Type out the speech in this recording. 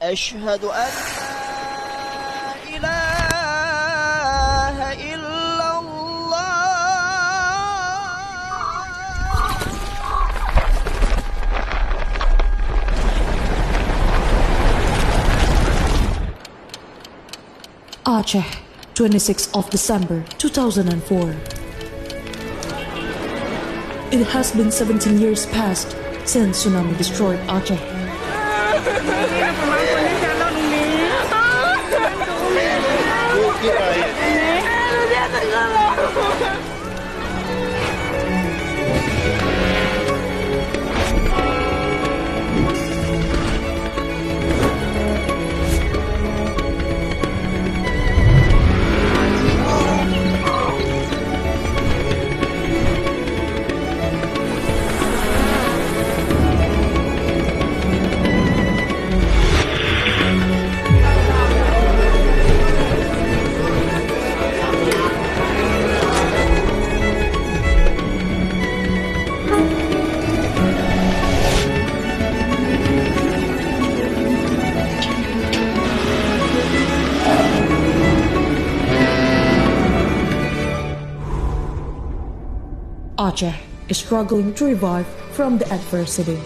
أشهد أن لا إله إلا الله. Aceh, 26th of December 2004. It has been 17 years past since tsunami destroyed Aceh. Aceh is struggling to revive from the adversity.